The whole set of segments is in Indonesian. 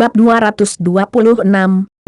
Bab 226,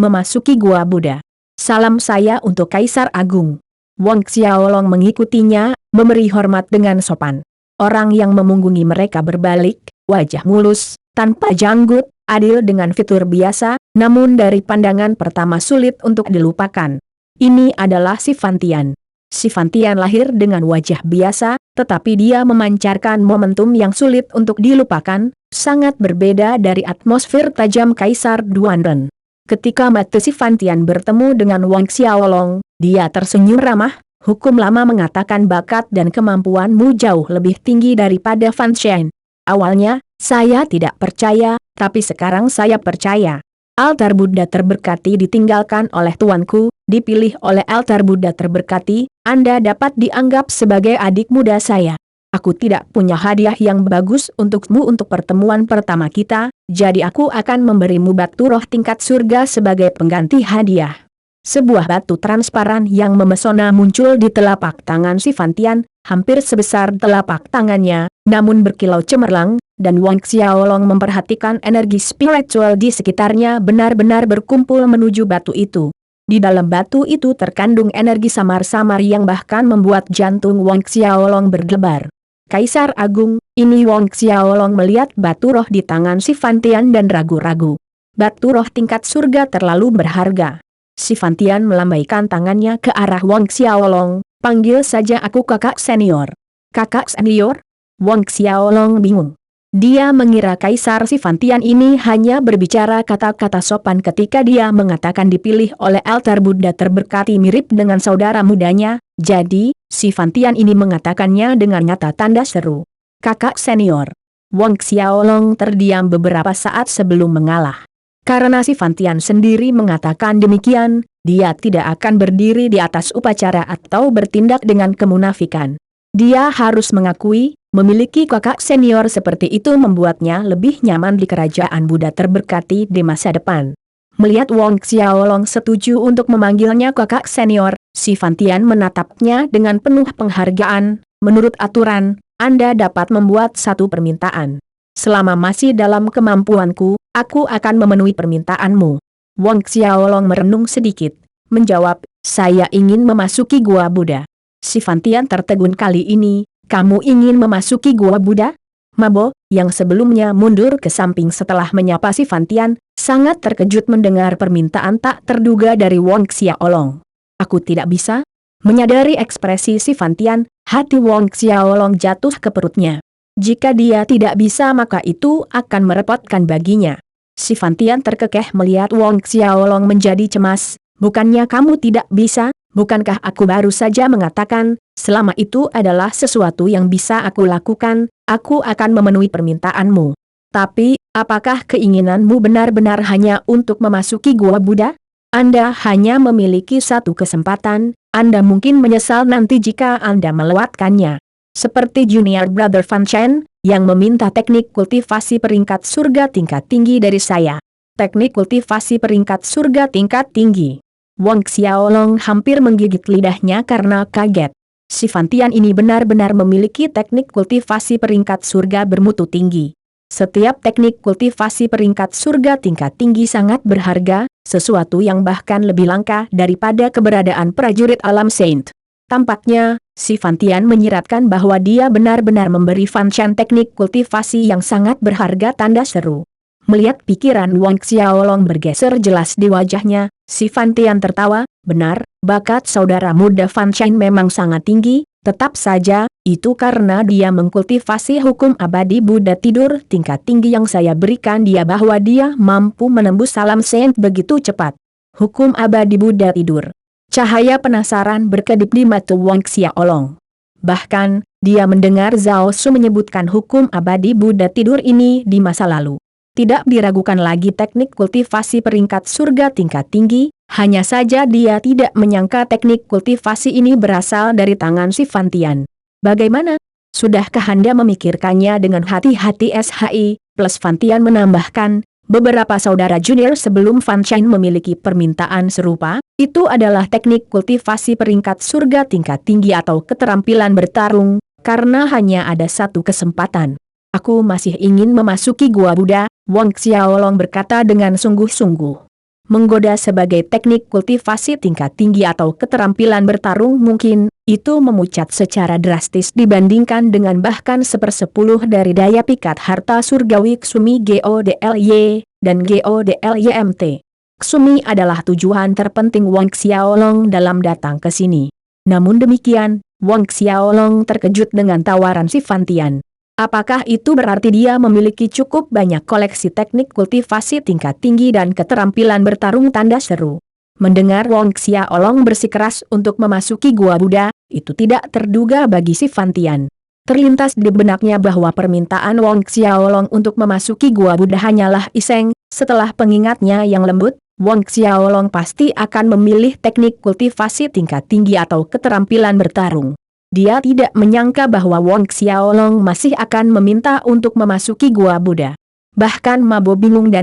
Memasuki Gua Buddha. Salam saya untuk Kaisar Agung. Wang Xiaolong mengikutinya, memberi hormat dengan sopan. Orang yang memunggungi mereka berbalik, wajah mulus, tanpa janggut, adil dengan fitur biasa, namun dari pandangan pertama sulit untuk dilupakan. Ini adalah si Fantian. Si Fantian lahir dengan wajah biasa, tetapi dia memancarkan momentum yang sulit untuk dilupakan, sangat berbeda dari atmosfer tajam Kaisar Duanren. Ketika mata si Fantian bertemu dengan Wang Xiaolong, dia tersenyum ramah. Hukum lama mengatakan bakat dan kemampuanmu jauh lebih tinggi daripada Fan Shen. Awalnya, saya tidak percaya, tapi sekarang saya percaya. Altar Buddha terberkati ditinggalkan oleh tuanku, dipilih oleh altar Buddha terberkati, Anda dapat dianggap sebagai adik muda saya. Aku tidak punya hadiah yang bagus untukmu untuk pertemuan pertama kita, jadi aku akan memberimu batu roh tingkat surga sebagai pengganti hadiah. Sebuah batu transparan yang memesona muncul di telapak tangan si Fantian, hampir sebesar telapak tangannya, namun berkilau cemerlang, dan Wang Xiaolong memperhatikan energi spiritual di sekitarnya benar-benar berkumpul menuju batu itu. Di dalam batu itu terkandung energi samar-samar yang bahkan membuat jantung Wang Xiaolong berdebar. Kaisar Agung, ini Wang Xiaolong melihat batu roh di tangan si Fantian dan ragu-ragu. Batu roh tingkat surga terlalu berharga. Si Fantian melambaikan tangannya ke arah Wang Xiaolong, panggil saja aku kakak senior. Kakak senior? Wang Xiaolong bingung. Dia mengira Kaisar si Fantian ini hanya berbicara kata-kata sopan ketika dia mengatakan dipilih oleh altar Buddha terberkati mirip dengan saudara mudanya, jadi, si Fantian ini mengatakannya dengan nyata tanda seru. Kakak senior. Wang Xiaolong terdiam beberapa saat sebelum mengalah. Karena si Fantian sendiri mengatakan demikian, dia tidak akan berdiri di atas upacara atau bertindak dengan kemunafikan. Dia harus mengakui, memiliki kakak senior seperti itu membuatnya lebih nyaman di kerajaan Buddha terberkati di masa depan. Melihat Wang Xiaolong setuju untuk memanggilnya kakak senior, si Fantian menatapnya dengan penuh penghargaan. Menurut aturan, Anda dapat membuat satu permintaan. Selama masih dalam kemampuanku, aku akan memenuhi permintaanmu. Wang Xiaolong merenung sedikit, menjawab, saya ingin memasuki Gua Buddha. Si Fantian tertegun kali ini, kamu ingin memasuki Gua Buddha? Mabo, yang sebelumnya mundur ke samping setelah menyapa si Fantian, sangat terkejut mendengar permintaan tak terduga dari Wang Xiaolong. Aku tidak bisa? Menyadari ekspresi si Fantian, hati Wang Xiaolong jatuh ke perutnya. Jika dia tidak bisa maka itu akan merepotkan baginya. Si Fantian terkekeh melihat Wang Xiaolong menjadi cemas. Bukannya kamu tidak bisa, bukankah aku baru saja mengatakan, selama itu adalah sesuatu yang bisa aku lakukan, aku akan memenuhi permintaanmu. Tapi, apakah keinginanmu benar-benar hanya untuk memasuki Gua Buddha? Anda hanya memiliki satu kesempatan, Anda mungkin menyesal nanti jika Anda melewatkannya. Seperti Junior Brother Fan Shen, yang meminta teknik kultivasi peringkat surga tingkat tinggi dari saya. Teknik kultivasi peringkat surga tingkat tinggi. Wang Xiaolong hampir menggigit lidahnya karena kaget. Si Fantian ini benar-benar memiliki teknik kultivasi peringkat surga bermutu tinggi. Setiap teknik kultivasi peringkat surga tingkat tinggi sangat berharga, sesuatu yang bahkan lebih langka daripada keberadaan prajurit alam Saint. Tampaknya, si Fantian menyiratkan bahwa dia benar-benar memberi Fan Shen teknik kultivasi yang sangat berharga tanda seru. Melihat pikiran Wang Xiaolong bergeser jelas di wajahnya, si Fantian tertawa, benar, bakat saudara muda Fan Shen memang sangat tinggi, tetap saja, itu karena dia mengkultivasi hukum abadi Buddha tidur tingkat tinggi yang saya berikan dia bahwa dia mampu menembus alam Saint begitu cepat. Hukum abadi Buddha tidur. Cahaya penasaran berkedip di mata Wang Xiaolong. Bahkan, dia mendengar Zhao Su menyebutkan hukum abadi Buddha tidur ini di masa lalu. Tidak diragukan lagi teknik kultivasi peringkat surga tingkat tinggi, hanya saja dia tidak menyangka teknik kultivasi ini berasal dari tangan si Fantian. Bagaimana? Sudahkah Anda memikirkannya dengan hati-hati SHI? Plus Fantian menambahkan, beberapa saudara junior sebelum Fan Shen memiliki permintaan serupa, itu adalah teknik kultivasi peringkat surga tingkat tinggi atau keterampilan bertarung, karena hanya ada satu kesempatan. Aku masih ingin memasuki Gua Buddha, Wang Xiaolong berkata dengan sungguh-sungguh. Menggoda sebagai teknik kultivasi tingkat tinggi atau keterampilan bertarung mungkin, itu memucat secara drastis dibandingkan dengan bahkan 1/10 dari daya pikat harta surgawi Ksumi GODLY, dan GODLYMT. Ksumi adalah tujuan terpenting Wang Xiaolong dalam datang ke sini. Namun demikian, Wang Xiaolong terkejut dengan tawaran si Fantian. Apakah itu berarti dia memiliki cukup banyak koleksi teknik kultivasi tingkat tinggi dan keterampilan bertarung? Tanda seru. Mendengar Wang Xiaolong bersikeras untuk memasuki Gua Buddha, itu tidak terduga bagi si Fantian. Terlintas di benaknya bahwa permintaan Wang Xiaolong untuk memasuki Gua Buddha hanyalah iseng. Setelah pengingatnya yang lembut, Wang Xiaolong pasti akan memilih teknik kultivasi tingkat tinggi atau keterampilan bertarung. Dia tidak menyangka bahwa Wang Xiaolong masih akan meminta untuk memasuki Gua Buddha. Bahkan Mabo bingung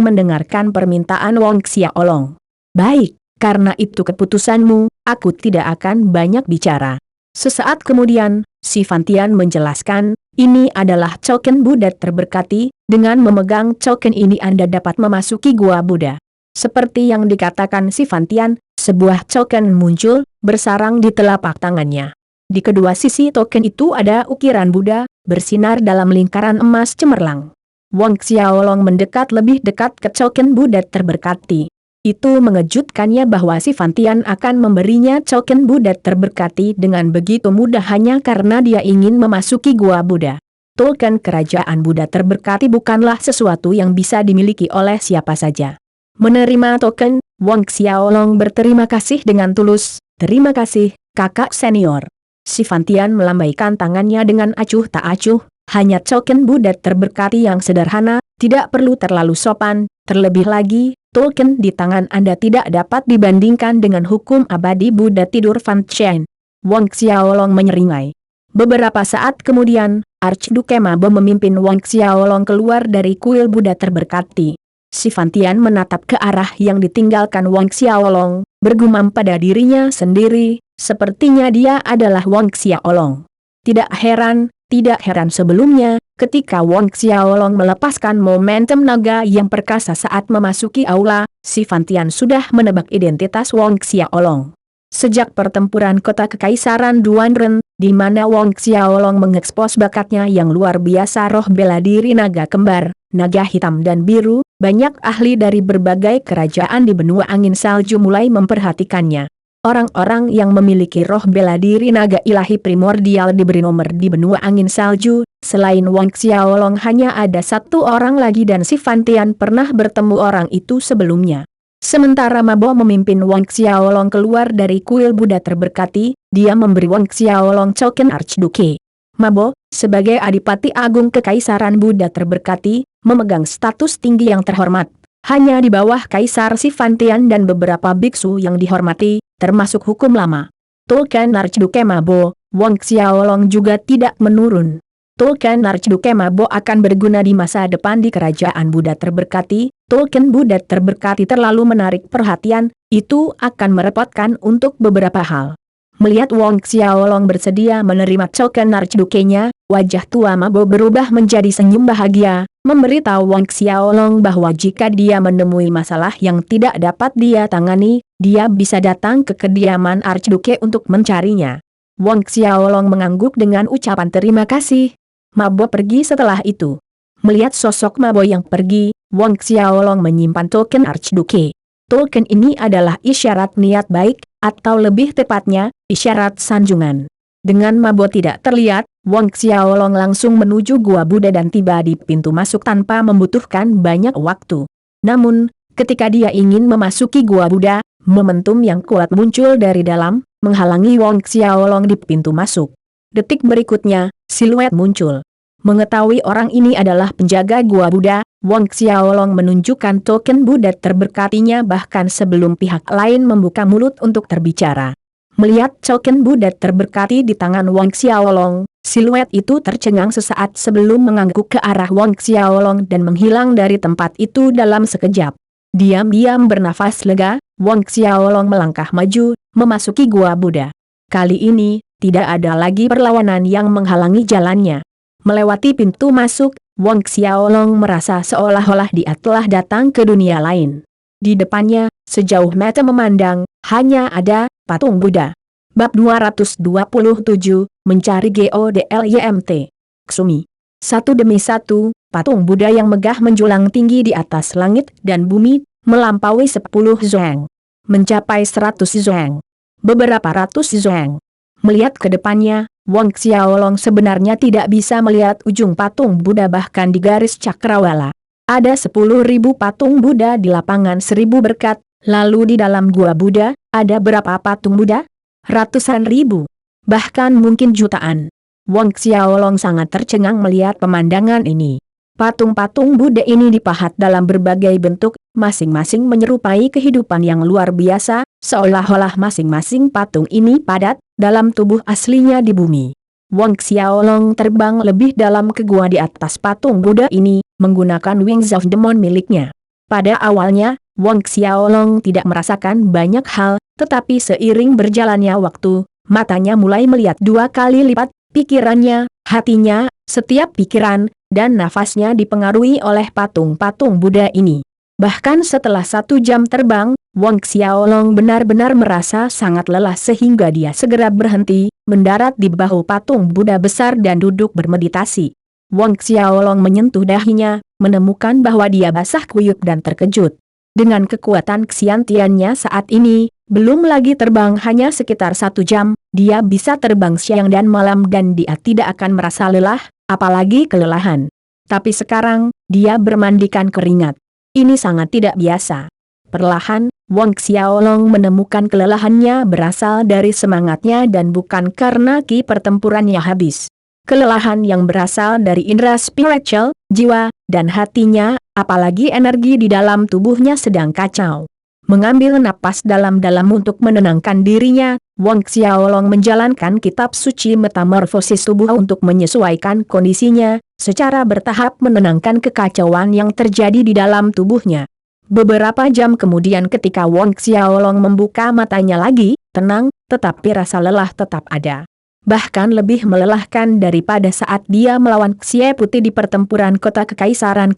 mendengarkan permintaan Wang Xiaolong. Baik, karena itu keputusanmu, aku tidak akan banyak bicara. Sesaat kemudian, si Fantian menjelaskan, ini adalah token Buddha terberkati, dengan memegang token ini Anda dapat memasuki Gua Buddha. Seperti yang dikatakan si Fantian, sebuah token muncul, bersarang di telapak tangannya. Di kedua sisi token itu ada ukiran Buddha, bersinar dalam lingkaran emas cemerlang. Wang Xiaolong mendekat lebih dekat ke token Buddha terberkati. Itu mengejutkannya bahwa si Fantian akan memberinya token Buddha terberkati dengan begitu mudah hanya karena dia ingin memasuki Gua Buddha. Token kerajaan Buddha terberkati bukanlah sesuatu yang bisa dimiliki oleh siapa saja. Menerima token, Wang Xiaolong berterima kasih dengan tulus. Terima kasih, kakak senior. Si Fantian melambaikan tangannya dengan acuh tak acuh, hanya token Buddha terberkati yang sederhana, tidak perlu terlalu sopan, terlebih lagi, token di tangan Anda tidak dapat dibandingkan dengan hukum abadi Buddha tidur Fan Chen. Wang Xiaolong menyeringai. Beberapa saat kemudian, Archduke Mabo memimpin Wang Xiaolong keluar dari kuil Buddha terberkati. Si Fantian menatap ke arah yang ditinggalkan Wang Xiaolong, bergumam pada dirinya sendiri, sepertinya dia adalah Wang Xiaolong. Tidak heran sebelumnya, ketika Wang Xiaolong melepaskan momentum naga yang perkasa saat memasuki aula, si Fantian sudah menebak identitas Wang Xiaolong. Sejak pertempuran kota Kekaisaran Duanren, di mana Wang Xiaolong mengekspos bakatnya yang luar biasa roh bela diri naga kembar, naga hitam dan biru, banyak ahli dari berbagai kerajaan di benua angin salju mulai memperhatikannya. Orang-orang yang memiliki roh bela diri naga ilahi primordial diberi nomor di benua angin salju, selain Wang Xiaolong hanya ada satu orang lagi dan si Fantian pernah bertemu orang itu sebelumnya. Sementara Mabo memimpin Wang Xiaolong keluar dari kuil Buddha terberkati, dia memberi Wang Xiaolong token Archduke. Mabo, sebagai Adipati Agung Kekaisaran Buddha terberkati, memegang status tinggi yang terhormat. Hanya di bawah Kaisar si Fantian dan beberapa biksu yang dihormati, termasuk hukum lama. Token Archduke Mabo, Wang Xiaolong juga tidak menurun. Token Archduke Mabo akan berguna di masa depan di kerajaan Buddha terberkati. Token Buddha terberkati terlalu menarik perhatian, itu akan merepotkan untuk beberapa hal. Melihat Wang Xiaolong bersedia menerima token Archduke-nya, wajah tua Mabo berubah menjadi senyum bahagia, memberitahu Wang Xiaolong bahwa jika dia menemui masalah yang tidak dapat dia tangani, dia bisa datang ke kediaman Archduke untuk mencarinya. Wang Xiaolong mengangguk dengan ucapan terima kasih. Mabo pergi setelah itu. Melihat sosok Mabo yang pergi, Wang Xiaolong menyimpan token Archduke. Token ini adalah isyarat niat baik, atau lebih tepatnya, isyarat sanjungan. Dengan Mabo tidak terlihat, Wang Xiaolong langsung menuju Gua Buddha dan tiba di pintu masuk tanpa membutuhkan banyak waktu. Namun, ketika dia ingin memasuki Gua Buddha, momentum yang kuat muncul dari dalam, menghalangi Wang Xiaolong di pintu masuk. Detik berikutnya, siluet muncul. Mengetahui orang ini adalah penjaga Gua Buddha, Wang Xiaolong menunjukkan token Buddha terberkatinya bahkan sebelum pihak lain membuka mulut untuk terbicara. Melihat token Buddha terberkati di tangan Wang Xiaolong, siluet itu tercengang sesaat sebelum mengangguk ke arah Wang Xiaolong dan menghilang dari tempat itu dalam sekejap. Diam-diam bernafas lega, Wang Xiaolong melangkah maju, memasuki Gua Buddha. Kali ini, tidak ada lagi perlawanan yang menghalangi jalannya. Melewati pintu masuk, Wang Xiaolong merasa seolah-olah dia telah datang ke dunia lain. Di depannya, sejauh mata memandang, hanya ada patung Buddha. Bab 227, Mencari GODLYMT. Ksumi. Satu demi satu, patung Buddha yang megah menjulang tinggi di atas langit dan bumi, melampaui 10 zoeng. Mencapai 100 zoeng. Beberapa ratus zoeng. Melihat ke depannya, Wang Xiaolong sebenarnya tidak bisa melihat ujung patung Buddha bahkan di garis cakrawala. Ada 10.000 patung Buddha di lapangan 1.000 berkat, lalu di dalam gua Buddha, ada berapa patung Buddha? Ratusan ribu. Bahkan mungkin jutaan. Wang Xiaolong sangat tercengang melihat pemandangan ini. Patung-patung Buddha ini dipahat dalam berbagai bentuk, masing-masing menyerupai kehidupan yang luar biasa, seolah-olah masing-masing patung ini padat dalam tubuh aslinya di bumi. Wang Xiaolong terbang lebih dalam ke gua di atas patung Buddha ini, menggunakan Wings of Demon miliknya. Pada awalnya, Wang Xiaolong tidak merasakan banyak hal, tetapi seiring berjalannya waktu, matanya mulai melihat 2 kali lipat, pikirannya, hatinya, setiap pikiran, dan nafasnya dipengaruhi oleh patung-patung Buddha ini. Bahkan setelah 1 jam terbang, Wang Xiaolong benar-benar merasa sangat lelah sehingga dia segera berhenti, mendarat di bahu patung Buddha besar dan duduk bermeditasi. Wang Xiaolong menyentuh dahinya, menemukan bahwa dia basah kuyup dan terkejut. Dengan kekuatan ksiantiannya saat ini, belum lagi terbang hanya sekitar 1 jam, dia bisa terbang siang dan malam dan dia tidak akan merasa lelah, apalagi kelelahan. Tapi sekarang, dia bermandikan keringat. Ini sangat tidak biasa. Perlahan, Wang Xiaolong menemukan kelelahannya berasal dari semangatnya dan bukan karena ki pertempurannya habis. Kelelahan yang berasal dari indera spiritual, jiwa, dan hatinya, apalagi energi di dalam tubuhnya sedang kacau. Mengambil napas dalam-dalam untuk menenangkan dirinya, Wang Xiaolong menjalankan kitab suci metamorfosis tubuh untuk menyesuaikan kondisinya, secara bertahap menenangkan kekacauan yang terjadi di dalam tubuhnya. Beberapa jam kemudian ketika Wang Xiaolong membuka matanya lagi, tenang, tetapi rasa lelah tetap ada. Bahkan lebih melelahkan daripada saat dia melawan Xie Putih di pertempuran kota Kekaisaran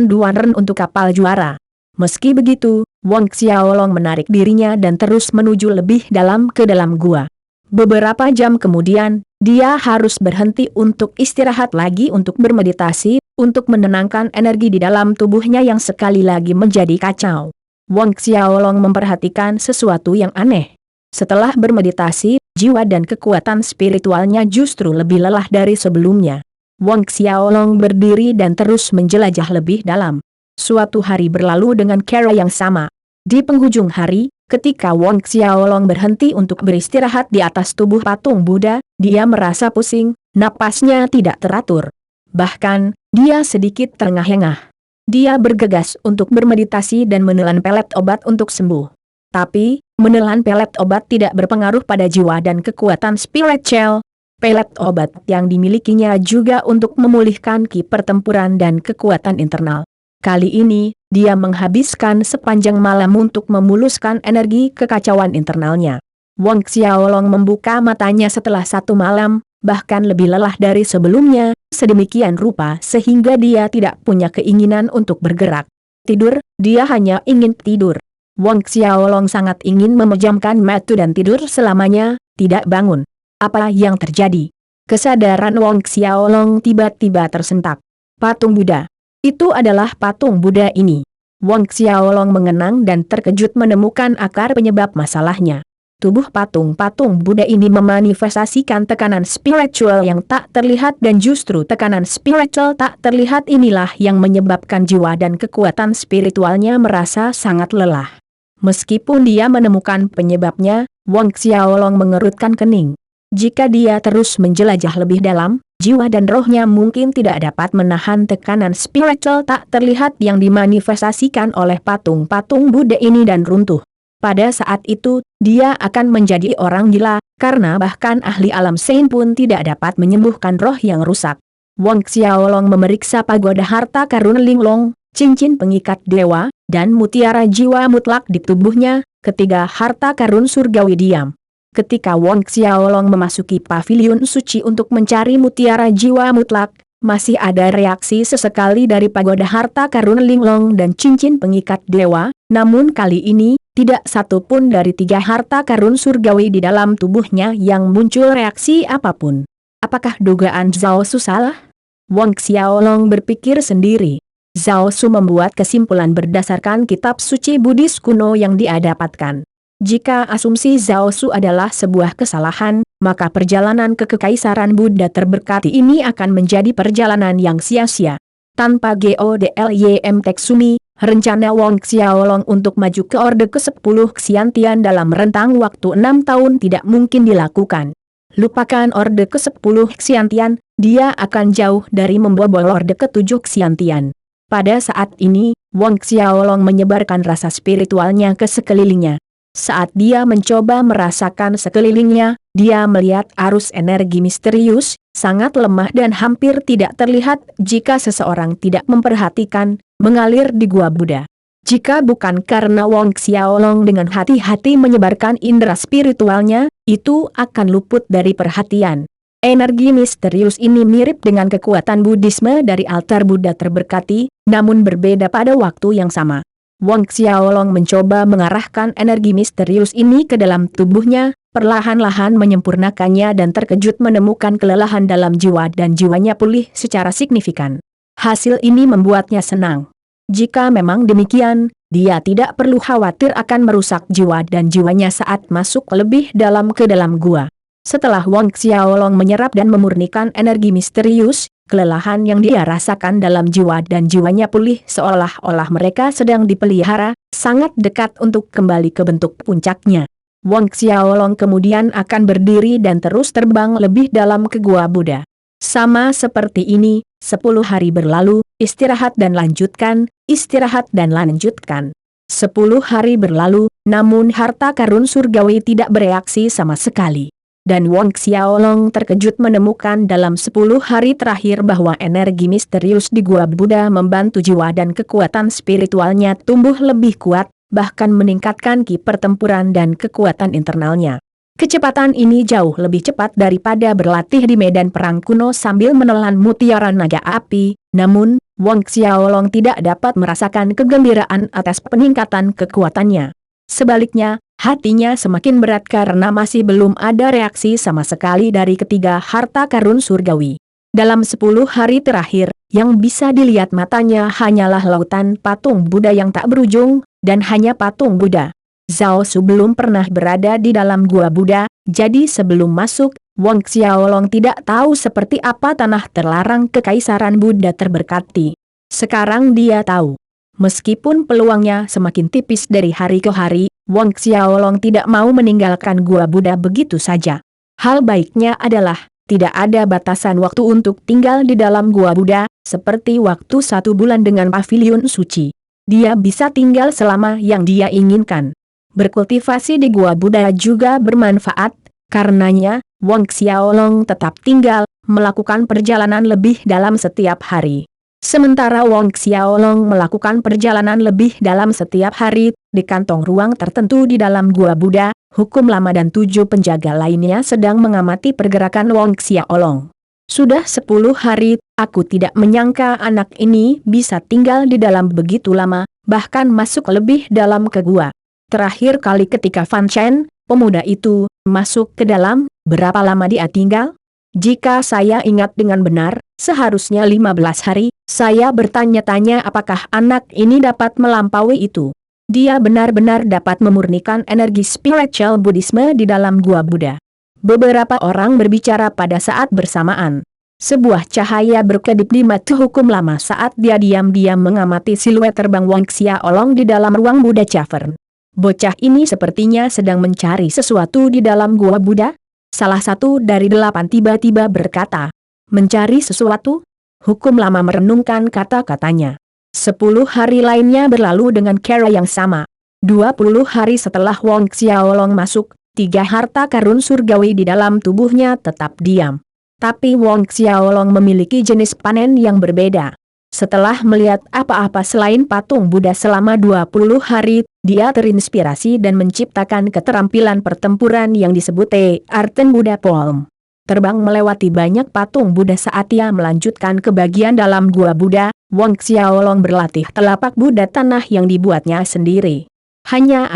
Duanren untuk kapal juara. Meski begitu, Wang Xiaolong menarik dirinya dan terus menuju lebih dalam ke dalam gua. Beberapa jam kemudian, dia harus berhenti untuk istirahat lagi untuk bermeditasi, untuk menenangkan energi di dalam tubuhnya yang sekali lagi menjadi kacau. Wang Xiaolong memperhatikan sesuatu yang aneh. Setelah bermeditasi, jiwa dan kekuatan spiritualnya justru lebih lelah dari sebelumnya. Wang Xiaolong berdiri dan terus menjelajah lebih dalam. Suatu hari berlalu dengan cara yang sama. Di penghujung hari, ketika Wang Xiaolong berhenti untuk beristirahat di atas tubuh patung Buddha, dia merasa pusing, napasnya tidak teratur. Bahkan, dia sedikit terengah-engah. Dia bergegas untuk bermeditasi dan menelan pelet obat untuk sembuh. Tapi, menelan pelet obat tidak berpengaruh pada jiwa dan kekuatan spiritual. Pelet obat yang dimilikinya juga untuk memulihkan ki pertempuran dan kekuatan internal. Kali ini, dia menghabiskan sepanjang malam untuk memuluskan energi kekacauan internalnya. Wang Xiaolong membuka matanya setelah 1 malam, bahkan lebih lelah dari sebelumnya, sedemikian rupa sehingga dia tidak punya keinginan untuk bergerak. Tidur, dia hanya ingin tidur. Wang Xiaolong sangat ingin memejamkan mata dan tidur selamanya, tidak bangun. Apa yang terjadi? Kesadaran Wang Xiaolong tiba-tiba tersentak. Patung Buddha. Itu adalah patung Buddha ini. Wang Xiaolong mengenang dan terkejut menemukan akar penyebab masalahnya. Tubuh patung-patung Buddha ini memanifestasikan tekanan spiritual yang tak terlihat dan justru tekanan spiritual tak terlihat inilah yang menyebabkan jiwa dan kekuatan spiritualnya merasa sangat lelah. Meskipun dia menemukan penyebabnya, Wang Xiaolong mengerutkan kening. Jika dia terus menjelajah lebih dalam, jiwa dan rohnya mungkin tidak dapat menahan tekanan spiritual tak terlihat yang dimanifestasikan oleh patung-patung Buddha ini dan runtuh. Pada saat itu, dia akan menjadi orang gila, karena bahkan ahli alam Sein pun tidak dapat menyembuhkan roh yang rusak. Wang Xiaolong memeriksa pagoda harta karun linglong, cincin pengikat dewa, dan mutiara jiwa mutlak di tubuhnya, ketiga harta karun surgawi diam. Ketika Wang Xiaolong memasuki paviliun suci untuk mencari mutiara jiwa mutlak, Masih ada reaksi sesekali dari pagoda harta karun linglong dan cincin pengikat dewa, namun kali ini, tidak satu pun dari 3 harta karun surgawi di dalam tubuhnya yang muncul reaksi apapun. Apakah dugaan Zhao Su salah? Wang Xiaolong berpikir sendiri. Zhao Su membuat kesimpulan berdasarkan kitab suci Buddhis kuno yang dia dapatkan. Jika asumsi Zhao Su adalah sebuah kesalahan, maka perjalanan ke Kekaisaran Buddha terberkati ini akan menjadi perjalanan yang sia-sia. Tanpa Godlym Teksumi, rencana Wang Xiaolong untuk maju ke Orde ke-10 Xiantian dalam rentang waktu 6 tahun tidak mungkin dilakukan. Lupakan Orde ke-10 Xiantian, dia akan jauh dari membobol Orde ke-7 Xiantian. Pada saat ini, Wang Xiaolong menyebarkan rasa spiritualnya ke sekelilingnya. Saat dia mencoba merasakan sekelilingnya, dia melihat arus energi misterius, sangat lemah dan hampir tidak terlihat jika seseorang tidak memperhatikan, mengalir di gua Buddha. Jika bukan karena Wang Xiaolong dengan hati-hati menyebarkan indera spiritualnya, itu akan luput dari perhatian. Energi misterius ini mirip dengan kekuatan Buddhisme dari altar Buddha terberkati, namun berbeda pada waktu yang sama. Wang Xiaolong mencoba mengarahkan energi misterius ini ke dalam tubuhnya, perlahan-lahan menyempurnakannya dan terkejut menemukan kelelahan dalam jiwa dan jiwanya pulih secara signifikan. Hasil ini membuatnya senang. Jika memang demikian, dia tidak perlu khawatir akan merusak jiwa dan jiwanya saat masuk lebih dalam ke dalam gua. Setelah Wang Xiaolong menyerap dan memurnikan energi misterius, kelelahan yang dia rasakan dalam jiwa dan jiwanya pulih seolah-olah mereka sedang dipelihara, sangat dekat untuk kembali ke bentuk puncaknya. Wang Xiaolong kemudian akan berdiri dan terus terbang lebih dalam ke gua Buddha. Sama seperti ini, 10 hari berlalu, istirahat dan lanjutkan, istirahat dan lanjutkan. 10 hari berlalu, namun harta karun surgawi tidak bereaksi sama sekali. Dan Wang Xiaolong terkejut menemukan dalam 10 hari terakhir bahwa energi misterius di gua Buddha membantu jiwa dan kekuatan spiritualnya tumbuh lebih kuat, bahkan meningkatkan ki pertempuran dan kekuatan internalnya. Kecepatan ini jauh lebih cepat daripada berlatih di medan perang kuno sambil menelan mutiara naga api, namun, Wang Xiaolong tidak dapat merasakan kegembiraan atas peningkatan kekuatannya. Sebaliknya, hatinya semakin berat karena masih belum ada reaksi sama sekali dari ketiga harta karun surgawi. Dalam 10 hari terakhir, yang bisa dilihat matanya hanyalah lautan patung Buddha yang tak berujung, dan hanya patung Buddha. Zhao Su belum pernah berada di dalam gua Buddha, jadi sebelum masuk, Wang Xiaolong tidak tahu seperti apa tanah terlarang Kekaisaran Buddha terberkati. Sekarang dia tahu. Meskipun peluangnya semakin tipis dari hari ke hari, Wang Xiaolong tidak mau meninggalkan gua Buddha begitu saja. Hal baiknya adalah, tidak ada batasan waktu untuk tinggal di dalam gua Buddha, seperti waktu 1 bulan dengan pavilion suci. Dia bisa tinggal selama yang dia inginkan. Berkultivasi di gua Buddha juga bermanfaat, karenanya, Wang Xiaolong tetap tinggal, melakukan perjalanan lebih dalam setiap hari. Sementara Wang Xiaolong melakukan perjalanan lebih dalam setiap hari, di kantong ruang tertentu di dalam gua Buddha, Hukum Lama dan 7 penjaga lainnya sedang mengamati pergerakan Wang Xiaolong. Sudah 10 hari, aku tidak menyangka anak ini bisa tinggal di dalam begitu lama, bahkan masuk lebih dalam ke gua. Terakhir kali ketika Fan Chen, pemuda itu, masuk ke dalam, berapa lama dia tinggal? Jika saya ingat dengan benar, seharusnya 15 hari, saya bertanya-tanya apakah anak ini dapat melampaui itu. Dia benar-benar dapat memurnikan energi spiritual Buddhisme di dalam gua Buddha. Beberapa orang berbicara pada saat bersamaan. Sebuah cahaya berkedip di mata Hukum Lama saat dia diam-diam mengamati siluet terbang Wang Xiaolong di dalam ruang Buddha Cavern. Bocah ini sepertinya sedang mencari sesuatu di dalam gua Buddha. Salah satu dari 8 tiba-tiba berkata, "Mencari sesuatu?" Hukum Lama merenungkan kata-katanya. 10 hari lainnya berlalu dengan cara yang sama. 20 hari setelah Wang Xiaolong masuk, 3 harta karun surgawi di dalam tubuhnya tetap diam. Tapi Wang Xiaolong memiliki jenis panen yang berbeda. Setelah melihat apa-apa selain patung Buddha selama 20 hari, dia terinspirasi dan menciptakan keterampilan pertempuran yang disebut Arten Buddha Palm. terbang melewati banyak patung Buddha. Saat ia melanjutkan ke bagian dalam gua Buddha, Wang Xiaolong berlatih telapak Buddha tanah yang dibuatnya sendiri. Hanya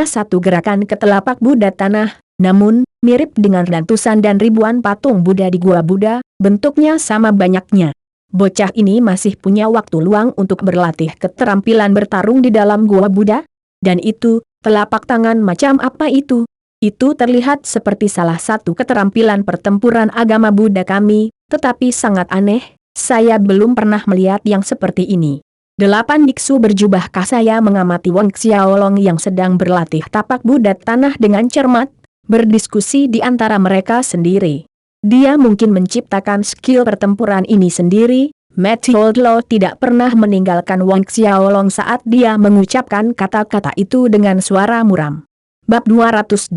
satu gerakan ke telapak Buddha tanah, namun, mirip dengan ratusan dan ribuan patung Buddha di gua Buddha, bentuknya sama banyaknya. Bocah ini masih punya waktu luang untuk berlatih keterampilan bertarung di dalam gua Buddha? Dan itu, telapak tangan macam apa itu? Itu terlihat seperti salah satu keterampilan pertempuran agama Buddha kami, tetapi sangat aneh, saya belum pernah melihat yang seperti ini. 8 biksu berjubah kasaya mengamati Wang Xiaolong yang sedang berlatih tapak Buddha tanah dengan cermat, berdiskusi di antara mereka sendiri. Dia mungkin menciptakan skill pertempuran ini sendiri. Matthew Oldlaw tidak pernah meninggalkan Wang Xiaolong saat dia mengucapkan kata-kata itu dengan suara muram. Bab 228,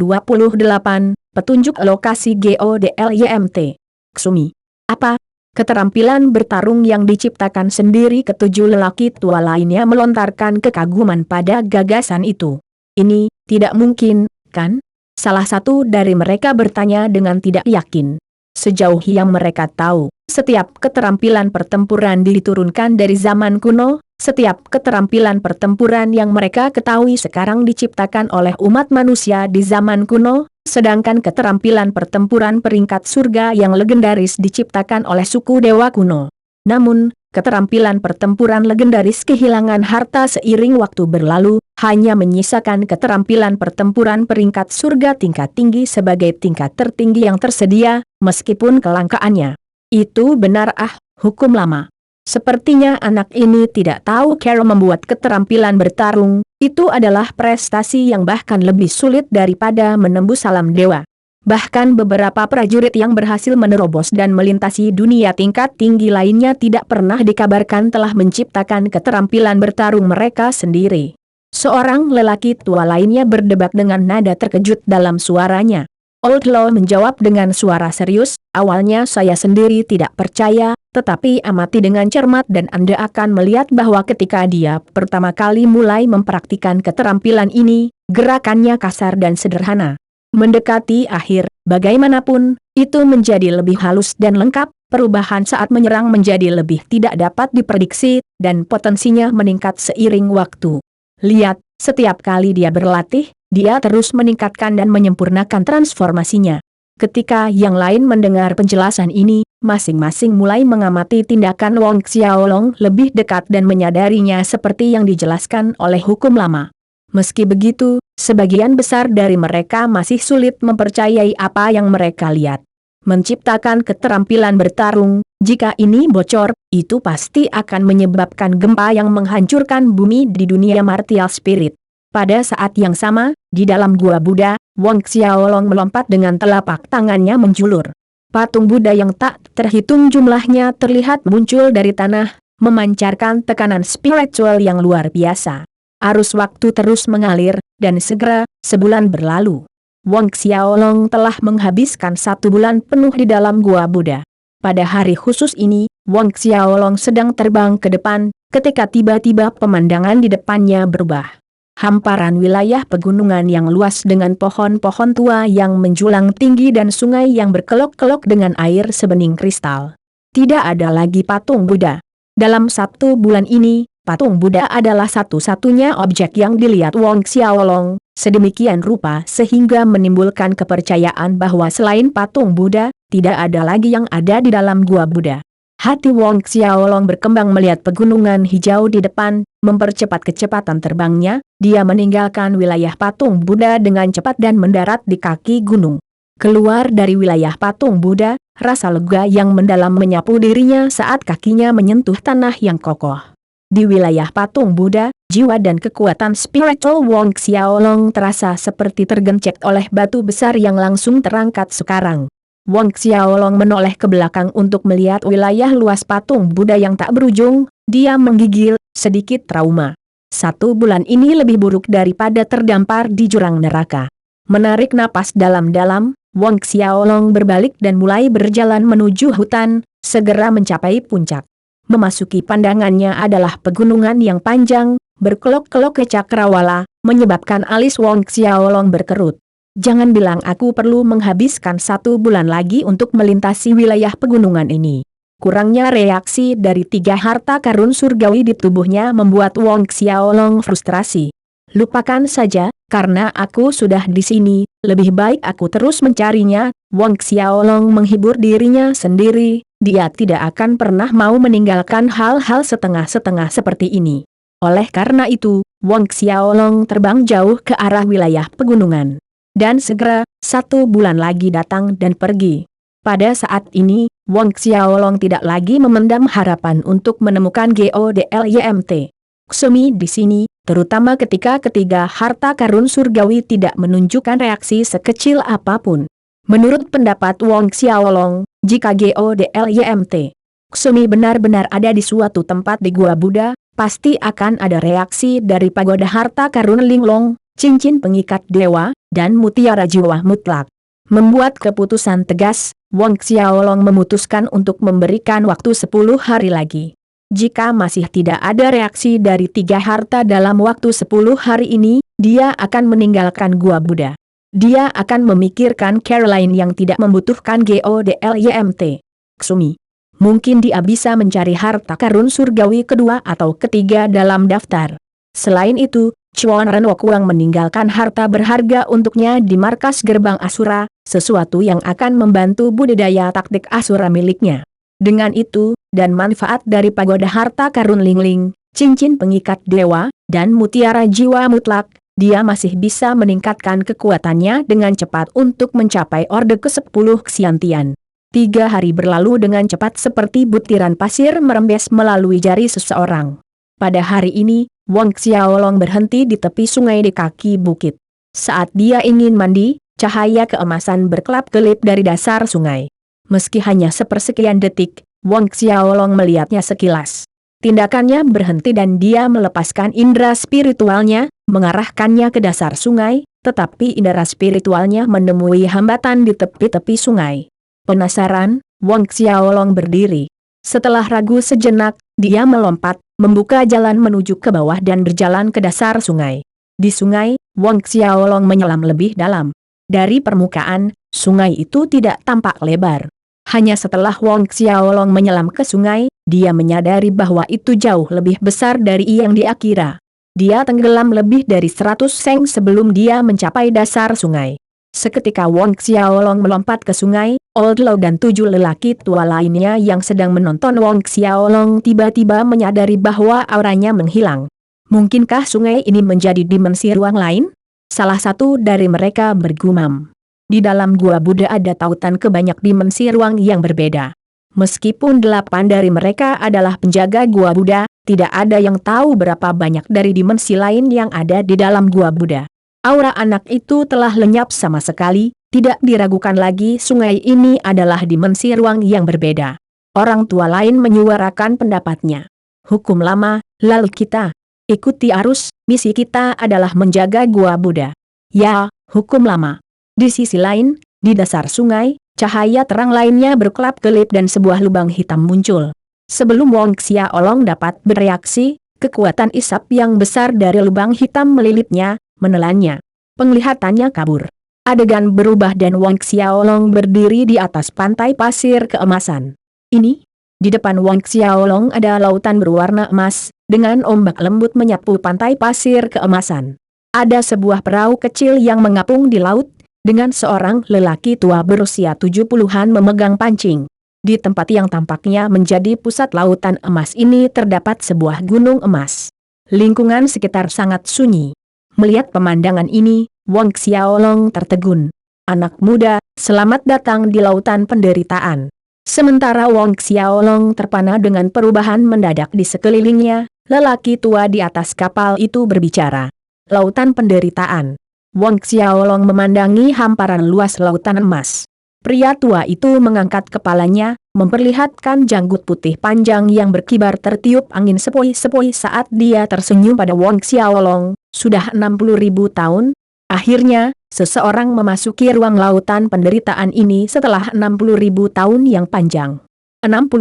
Petunjuk Lokasi GODLYMT. Ksumi. Apa? Keterampilan bertarung yang diciptakan sendiri. Ketujuh lelaki tua lainnya melontarkan kekaguman pada gagasan itu. Ini, tidak mungkin, kan? Salah satu dari mereka bertanya dengan tidak yakin. Sejauh yang mereka tahu, setiap keterampilan pertempuran diturunkan dari zaman kuno. Setiap keterampilan pertempuran yang mereka ketahui sekarang diciptakan oleh umat manusia di zaman kuno, sedangkan keterampilan pertempuran peringkat surga yang legendaris diciptakan oleh suku dewa kuno. Namun, keterampilan pertempuran legendaris kehilangan harta seiring waktu berlalu, hanya menyisakan keterampilan pertempuran peringkat surga tingkat tinggi sebagai tingkat tertinggi yang tersedia, meskipun kelangkaannya. Itu benar hukum lama. Sepertinya anak ini tidak tahu cara membuat keterampilan bertarung, itu adalah prestasi yang bahkan lebih sulit daripada menembus alam dewa. Bahkan beberapa prajurit yang berhasil menerobos dan melintasi dunia tingkat tinggi lainnya tidak pernah dikabarkan telah menciptakan keterampilan bertarung mereka sendiri. Seorang lelaki tua lainnya berdebat dengan nada terkejut dalam suaranya. Oldlaw menjawab dengan suara serius, awalnya saya sendiri tidak percaya, tetapi amati dengan cermat dan Anda akan melihat bahwa ketika dia pertama kali mulai mempraktikkan keterampilan ini, gerakannya kasar dan sederhana. Mendekati akhir, bagaimanapun, itu menjadi lebih halus dan lengkap, perubahan saat menyerang menjadi lebih tidak dapat diprediksi, dan potensinya meningkat seiring waktu. Lihat, setiap kali dia berlatih, dia terus meningkatkan dan menyempurnakan transformasinya. Ketika yang lain mendengar penjelasan ini, masing-masing mulai mengamati tindakan Wang Xiaolong lebih dekat dan menyadarinya seperti yang dijelaskan oleh hukum lama. Meski begitu, sebagian besar dari mereka masih sulit mempercayai apa yang mereka lihat. Menciptakan keterampilan bertarung, jika ini bocor, itu pasti akan menyebabkan gempa yang menghancurkan bumi di dunia martial spirit. Pada saat yang sama, di dalam gua Buddha, Wang Xiaolong melompat dengan telapak tangannya menjulur. Patung Buddha yang tak terhitung jumlahnya terlihat muncul dari tanah, memancarkan tekanan spiritual yang luar biasa. Arus waktu terus mengalir, dan segera, sebulan berlalu. Wang Xiaolong telah menghabiskan 1 bulan penuh di dalam gua Buddha. Pada hari khusus ini, Wang Xiaolong sedang terbang ke depan, ketika tiba-tiba pemandangan di depannya berubah. Hamparan wilayah pegunungan yang luas dengan pohon-pohon tua yang menjulang tinggi dan sungai yang berkelok-kelok dengan air sebening kristal. Tidak ada lagi patung Buddha. Dalam 1 bulan ini, patung Buddha adalah satu-satunya objek yang dilihat Wang Xiaolong, sedemikian rupa sehingga menimbulkan kepercayaan bahwa selain patung Buddha, tidak ada lagi yang ada di dalam gua Buddha. Hati Wang Xiaolong berkembang melihat pegunungan hijau di depan, mempercepat kecepatan terbangnya, dia meninggalkan wilayah patung Buddha dengan cepat dan mendarat di kaki gunung. Keluar dari wilayah patung Buddha, rasa lega yang mendalam menyapu dirinya saat kakinya menyentuh tanah yang kokoh. Di wilayah patung Buddha, jiwa dan kekuatan spiritual Wang Xiaolong terasa seperti tergencet oleh batu besar yang langsung terangkat sekarang. Wang Xiaolong menoleh ke belakang untuk melihat wilayah luas patung Buddha yang tak berujung, dia menggigil, sedikit trauma. 1 bulan ini lebih buruk daripada terdampar di jurang neraka. Menarik napas dalam-dalam, Wang Xiaolong berbalik dan mulai berjalan menuju hutan, segera mencapai puncak. Memasuki pandangannya adalah pegunungan yang panjang, berkelok-kelok ke cakrawala, menyebabkan alis Wang Xiaolong berkerut. Jangan bilang aku perlu menghabiskan 1 bulan lagi untuk melintasi wilayah pegunungan ini. Kurangnya reaksi dari 3 harta karun surgawi di tubuhnya membuat Wong Xiaolong frustrasi. Lupakan saja, karena aku sudah di sini, lebih baik aku terus mencarinya. Wong Xiaolong menghibur dirinya sendiri, dia tidak akan pernah mau meninggalkan hal-hal setengah-setengah seperti ini. Oleh karena itu, Wong Xiaolong terbang jauh ke arah wilayah pegunungan. Dan segera, 1 bulan lagi datang dan pergi. Pada saat ini, Wong Xiaolong tidak lagi memendam harapan untuk menemukan GODLYMT. Ksumi di sini, terutama ketika ketiga harta karun surgawi tidak menunjukkan reaksi sekecil apapun. Menurut pendapat Wong Xiaolong, jika GODLYMT Ksumi benar-benar ada di suatu tempat di Gua Buddha, pasti akan ada reaksi dari pagoda harta karun Linglong, cincin pengikat dewa, dan mutiara jiwa mutlak. Membuat keputusan tegas, Wong Xiaolong memutuskan untuk memberikan waktu 10 hari lagi. Jika masih tidak ada reaksi dari 3 harta dalam waktu 10 hari ini, dia akan meninggalkan Gua Buddha. Dia akan memikirkan Caroline yang tidak membutuhkan GODLYMT. Ksumi. Mungkin dia bisa mencari harta karun surgawi kedua atau ketiga dalam daftar. Selain itu, Chuan Ren Wokuang meninggalkan harta berharga untuknya di markas gerbang Asura, sesuatu yang akan membantu budidaya taktik Asura miliknya. Dengan itu, dan manfaat dari pagoda harta karun Lingling, cincin pengikat dewa, dan mutiara jiwa mutlak, dia masih bisa meningkatkan kekuatannya dengan cepat untuk mencapai orde ke-10 Xiantian. 3 hari berlalu dengan cepat seperti butiran pasir merembes melalui jari seseorang. Pada hari ini, Wong Xiaolong berhenti di tepi sungai di kaki bukit. Saat dia ingin mandi, cahaya keemasan berkelap-kelip dari dasar sungai. Meski hanya sepersekian detik, Wong Xiaolong melihatnya sekilas. Tindakannya berhenti dan dia melepaskan indera spiritualnya, mengarahkannya ke dasar sungai, tetapi indera spiritualnya menemui hambatan di tepi-tepi sungai. Penasaran, Wong Xiaolong berdiri. Setelah ragu sejenak, dia melompat, membuka jalan menuju ke bawah dan berjalan ke dasar sungai. Di sungai, Wong Xiaolong menyelam lebih dalam. Dari permukaan, sungai itu tidak tampak lebar. Hanya setelah Wong Xiaolong menyelam ke sungai, dia menyadari bahwa itu jauh lebih besar dari yang dia kira. Dia tenggelam lebih dari 100 seng sebelum dia mencapai dasar sungai. Seketika Wong Xiaolong melompat ke sungai, Old Law dan 7 lelaki tua lainnya yang sedang menonton Wong Xiaolong tiba-tiba menyadari bahwa auranya menghilang. Mungkinkah sungai ini menjadi dimensi ruang lain? Salah satu dari mereka bergumam. Di dalam Gua Buddha ada tautan ke banyak dimensi ruang yang berbeda. Meskipun 8 dari mereka adalah penjaga Gua Buddha, tidak ada yang tahu berapa banyak dari dimensi lain yang ada di dalam Gua Buddha. Aura anak itu telah lenyap sama sekali, tidak diragukan lagi sungai ini adalah dimensi ruang yang berbeda. Orang tua lain menyuarakan pendapatnya. Hukum lama, lalu kita ikuti arus, misi kita adalah menjaga Gua Buddha. Ya, hukum lama. Di sisi lain, di dasar sungai, cahaya terang lainnya berkelap-kelip dan sebuah lubang hitam muncul. Sebelum Wong Xiaolong dapat bereaksi, kekuatan isap yang besar dari lubang hitam melilitnya, menelannya. Penglihatannya kabur. Adegan berubah dan Wong Xiaolong berdiri di atas pantai pasir keemasan. Ini, di depan Wong Xiaolong ada lautan berwarna emas, dengan ombak lembut menyapu pantai pasir keemasan. Ada sebuah perahu kecil yang mengapung di laut, dengan seorang lelaki tua berusia 70-an memegang pancing. Di tempat yang tampaknya menjadi pusat lautan emas ini terdapat sebuah gunung emas. Lingkungan sekitar sangat sunyi. Melihat pemandangan ini, Wong Xiaolong tertegun. Anak muda, selamat datang di lautan penderitaan. Sementara Wong Xiaolong terpana dengan perubahan mendadak di sekelilingnya, lelaki tua di atas kapal itu berbicara. Lautan penderitaan. Wong Xiaolong memandangi hamparan luas lautan emas. Pria tua itu mengangkat kepalanya, memperlihatkan janggut putih panjang yang berkibar tertiup angin sepoi-sepoi saat dia tersenyum pada Wong Xiaolong. Sudah 60.000 tahun? Akhirnya, seseorang memasuki ruang lautan penderitaan ini setelah 60.000 tahun yang panjang. 60.000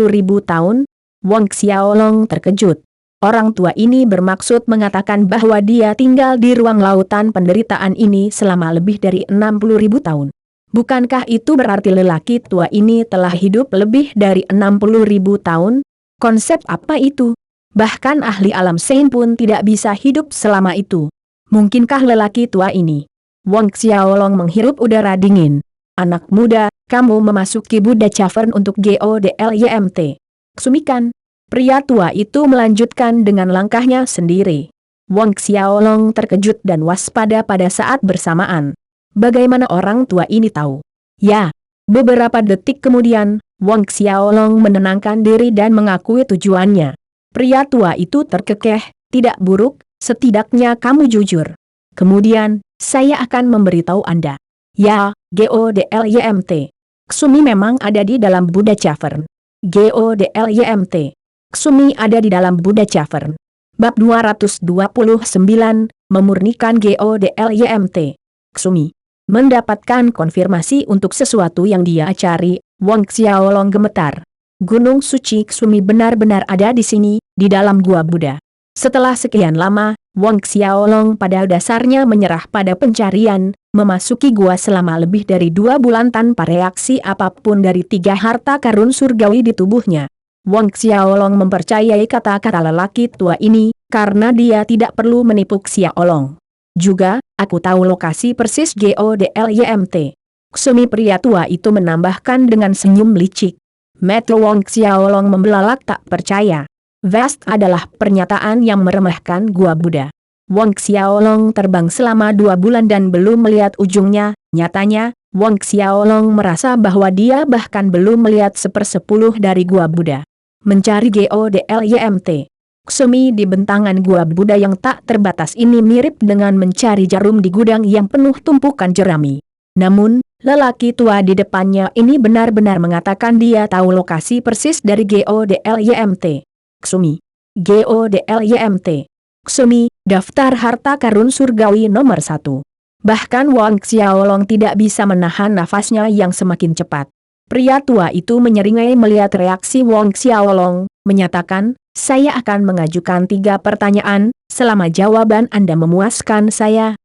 tahun? Wong Xiaolong terkejut. Orang tua ini bermaksud mengatakan bahwa dia tinggal di ruang lautan penderitaan ini selama lebih dari 60.000 tahun. Bukankah itu berarti lelaki tua ini telah hidup lebih dari 60.000 tahun? Konsep apa itu? Bahkan ahli alam Sein pun tidak bisa hidup selama itu. Mungkinkah lelaki tua ini? Wang Xiaolong menghirup udara dingin. Anak muda, kamu memasuki Buddha Cavern untuk GODLYMT. Kesumikan. Pria tua itu melanjutkan dengan langkahnya sendiri. Wang Xiaolong terkejut dan waspada pada saat bersamaan. Bagaimana orang tua ini tahu? Ya, beberapa detik kemudian, Wang Xiaolong menenangkan diri dan mengakui tujuannya. Pria tua itu terkekeh, tidak buruk, setidaknya kamu jujur. Kemudian, saya akan memberitahu Anda. Ya, GODLYMT. Ksumi memang ada di dalam Buddha Cavern. GODLYMT. Ksumi ada di dalam Buddha Cavern. Bab 229, memurnikan GODLYMT. Ksumi mendapatkan konfirmasi untuk sesuatu yang dia cari. Wang Xiaolong gemetar. Gunung suci Ksumi benar-benar ada di sini, di dalam gua Buddha. Setelah sekian lama, Wang Xiaolong pada dasarnya menyerah pada pencarian, memasuki gua selama lebih dari 2 bulan tanpa reaksi apapun dari 3 harta karun surgawi di tubuhnya. Wang Xiaolong mempercayai kata-kata lelaki tua ini, karena dia tidak perlu menipu Xiaolong. Juga, aku tahu lokasi persis GODLYMT. Ksumi pria tua itu menambahkan dengan senyum licik. Mata Wang Xiaolong membelalak tak percaya. Vast adalah pernyataan yang meremehkan gua Buddha. Wang Xiaolong terbang selama 2 bulan dan belum melihat ujungnya. Nyatanya, Wang Xiaolong merasa bahwa dia bahkan belum melihat 1/10 dari gua Buddha. Mencari GODLYMT. Ksumi di bentangan gua Buddha yang tak terbatas ini mirip dengan mencari jarum di gudang yang penuh tumpukan jerami. Namun, lelaki tua di depannya ini benar-benar mengatakan dia tahu lokasi persis dari GODLYMT. Ksumi. GODLYMT. Ksumi, daftar harta karun surgawi nomor 1. Bahkan Wang Xiaolong tidak bisa menahan nafasnya yang semakin cepat. Pria tua itu menyeringai melihat reaksi Wang Xiaolong, menyatakan, saya akan mengajukan 3 pertanyaan, selama jawaban Anda memuaskan saya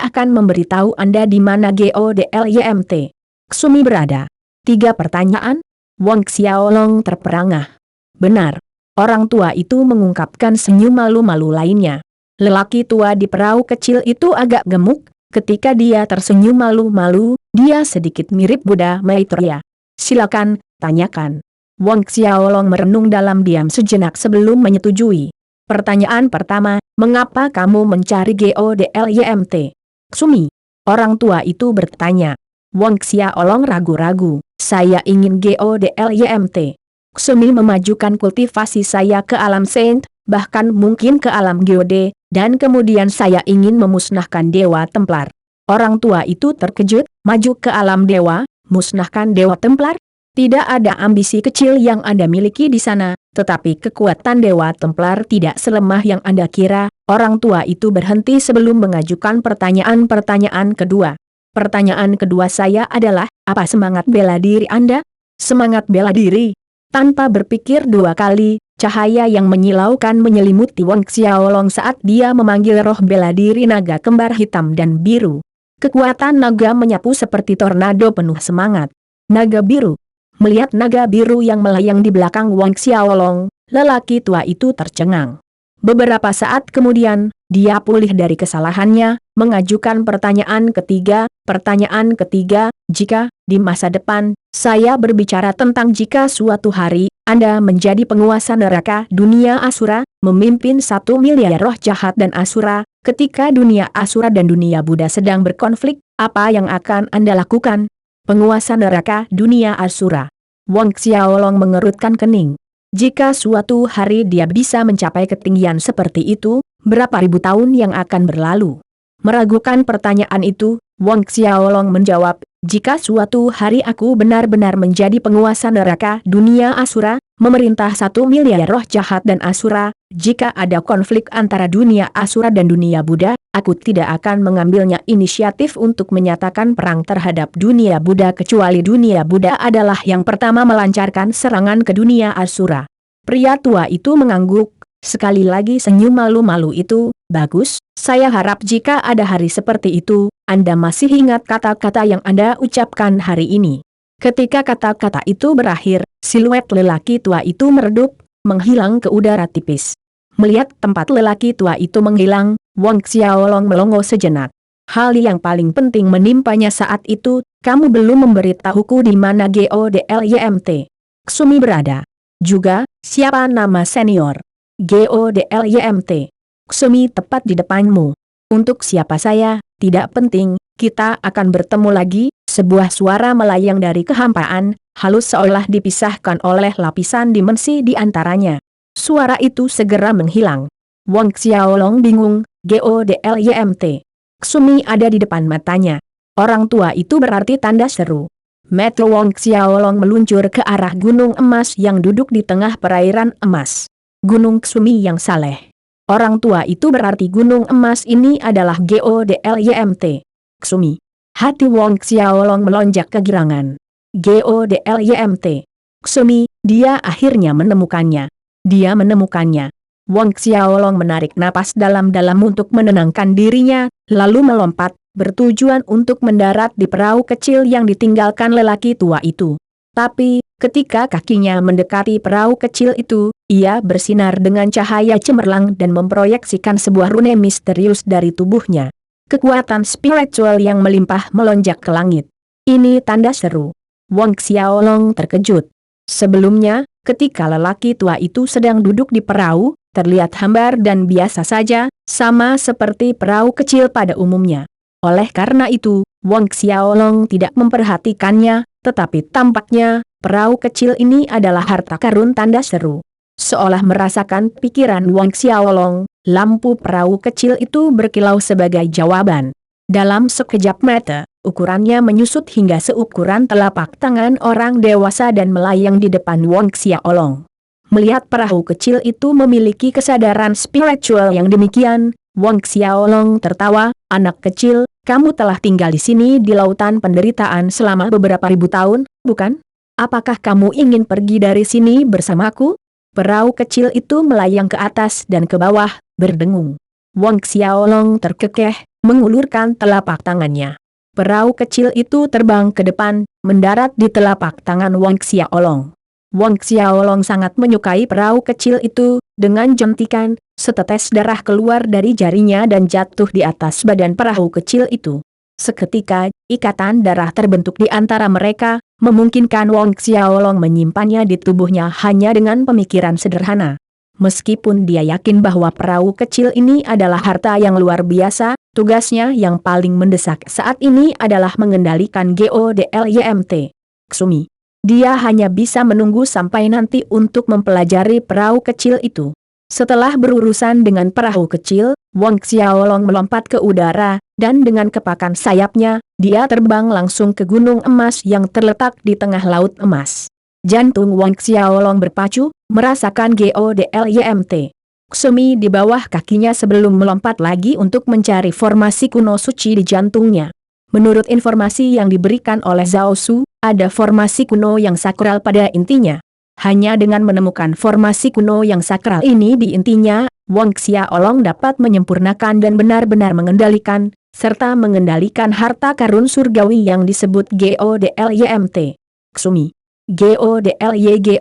akan memberitahu Anda di mana GODLYMT. Ksumi berada. 3 pertanyaan? Wang Xiaolong terperangah. Benar. Orang tua itu mengungkapkan senyum malu-malu lainnya. Lelaki tua di perahu kecil itu agak gemuk, ketika dia tersenyum malu-malu, dia sedikit mirip Buddha Maitreya. Silakan, tanyakan. Wang Xiaolong merenung dalam diam sejenak sebelum menyetujui. Pertanyaan pertama, mengapa kamu mencari GODLYMT? Ksumi. Orang tua itu bertanya. Wang Xiaolong ragu-ragu, saya ingin GODLYMT. Ksumi memajukan kultivasi saya ke alam Saint, bahkan mungkin ke alam Geode, dan kemudian saya ingin memusnahkan Dewa Templar. Orang tua itu terkejut, maju ke alam dewa, musnahkan Dewa Templar? Tidak ada ambisi kecil yang Anda miliki di sana, tetapi kekuatan Dewa Templar tidak selemah yang Anda kira. Orang tua itu berhenti sebelum mengajukan pertanyaan kedua. Pertanyaan kedua saya adalah, apa semangat bela diri Anda? Semangat bela diri? Tanpa berpikir 2 kali, cahaya yang menyilaukan menyelimuti Wang Xiaolong saat dia memanggil roh bela diri naga kembar hitam dan biru. Kekuatan naga menyapu seperti tornado penuh semangat. Naga biru. Melihat naga biru yang melayang di belakang Wang Xiaolong, lelaki tua itu tercengang. Beberapa saat kemudian, dia pulih dari kesalahannya, mengajukan pertanyaan ketiga. Pertanyaan ketiga, jika, di masa depan, saya berbicara tentang jika suatu hari, Anda menjadi penguasa neraka dunia Asura, memimpin 1 miliar roh jahat dan Asura, ketika dunia Asura dan dunia Buddha sedang berkonflik, apa yang akan Anda lakukan? Penguasa neraka dunia Asura. Wang Xiaolong mengerutkan kening. Jika suatu hari dia bisa mencapai ketinggian seperti itu, berapa ribu tahun yang akan berlalu? Meragukan pertanyaan itu, Wang Xiaolong menjawab, jika suatu hari aku benar-benar menjadi penguasa neraka dunia Asura, memerintah 1 miliar roh jahat dan Asura, jika ada konflik antara dunia Asura dan dunia Buddha, aku tidak akan mengambilnya inisiatif untuk menyatakan perang terhadap dunia Buddha kecuali dunia Buddha adalah yang pertama melancarkan serangan ke dunia Asura. Pria tua itu mengangguk, Sekali lagi senyum malu-malu itu, bagus, saya harap jika ada hari seperti itu, Anda masih ingat kata-kata yang Anda ucapkan hari ini. Ketika kata-kata itu berakhir, siluet lelaki tua itu meredup, menghilang ke udara tipis. Melihat tempat lelaki tua itu menghilang, Wang Xiaolong melongo sejenak. Hal yang paling penting menimpanya saat itu, kamu belum memberitahuku di mana GODLYMT Ksumi berada. Juga, siapa nama senior GODLYMT Ksumi tepat di depanmu. Untuk siapa saya, tidak penting, kita akan bertemu lagi. Sebuah suara melayang dari kehampaan, halus seolah dipisahkan oleh lapisan dimensi di antaranya. Suara itu segera menghilang. Wang Xiaolong bingung, GODLYMT Ksumi ada di depan matanya. Orang tua itu berarti tanda seru. Mata Wang Xiaolong meluncur ke arah gunung emas yang duduk di tengah perairan emas. Gunung Ksumi yang saleh. Orang tua itu berarti gunung emas ini adalah GODLYMT Ksumi. Hati Wang Xiaolong melonjak kegirangan. GODLYMT Ksumi, dia akhirnya menemukannya. Dia menemukannya. Wang Xiaolong menarik napas dalam-dalam untuk menenangkan dirinya, lalu melompat, bertujuan untuk mendarat di perahu kecil yang ditinggalkan lelaki tua itu. Tapi, ketika kakinya mendekati perahu kecil itu, ia bersinar dengan cahaya cemerlang dan memproyeksikan sebuah rune misterius dari tubuhnya. Kekuatan spiritual yang melimpah melonjak ke langit. Ini tanda seru. Wang Xiaolong terkejut. Sebelumnya, ketika lelaki tua itu sedang duduk di perahu, terlihat hambar dan biasa saja, sama seperti perahu kecil pada umumnya. Oleh karena itu, Wang Xiaolong tidak memperhatikannya, tetapi tampaknya, perahu kecil ini adalah harta karun tanda seru. Seolah merasakan pikiran Wang Xiaolong, lampu perahu kecil itu berkilau sebagai jawaban. Dalam sekejap mata, ukurannya menyusut hingga seukuran telapak tangan orang dewasa dan melayang di depan Wang Xiaolong. Melihat perahu kecil itu memiliki kesadaran spiritual yang demikian, Wang Xiaolong tertawa, anak kecil, kamu telah tinggal di sini di lautan penderitaan selama beberapa ribu tahun, bukan? Apakah kamu ingin pergi dari sini bersamaku? Perahu kecil itu melayang ke atas dan ke bawah, berdengung. Wang Xiaolong terkekeh, mengulurkan telapak tangannya. Perahu kecil itu terbang ke depan, mendarat di telapak tangan Wang Xiaolong. Wang Xiaolong sangat menyukai perahu kecil itu, dengan jentikan, setetes darah keluar dari jarinya dan jatuh di atas badan perahu kecil itu. Seketika, ikatan darah terbentuk di antara mereka, memungkinkan Wang Xiaolong menyimpannya di tubuhnya hanya dengan pemikiran sederhana. Meskipun dia yakin bahwa perahu kecil ini adalah harta yang luar biasa, tugasnya yang paling mendesak saat ini adalah mengendalikan GODLYMT Ksumi. Dia hanya bisa menunggu sampai nanti untuk mempelajari perahu kecil itu. Setelah berurusan dengan perahu kecil, Wang Xiaolong melompat ke udara, dan dengan kepakan sayapnya, dia terbang langsung ke gunung emas yang terletak di tengah laut emas. Jantung Wang Xiaolong berpacu, merasakan GODLYMT Ksumi di bawah kakinya sebelum melompat lagi untuk mencari formasi kuno suci di jantungnya. Menurut informasi yang diberikan oleh Zhao Su, ada formasi kuno yang sakral pada intinya. Hanya dengan menemukan formasi kuno yang sakral ini di intinya, Wang Xiaolong dapat menyempurnakan dan benar-benar mengendalikan, serta mengendalikan harta karun surgawi yang disebut GODLYMT Ksumi. GODLY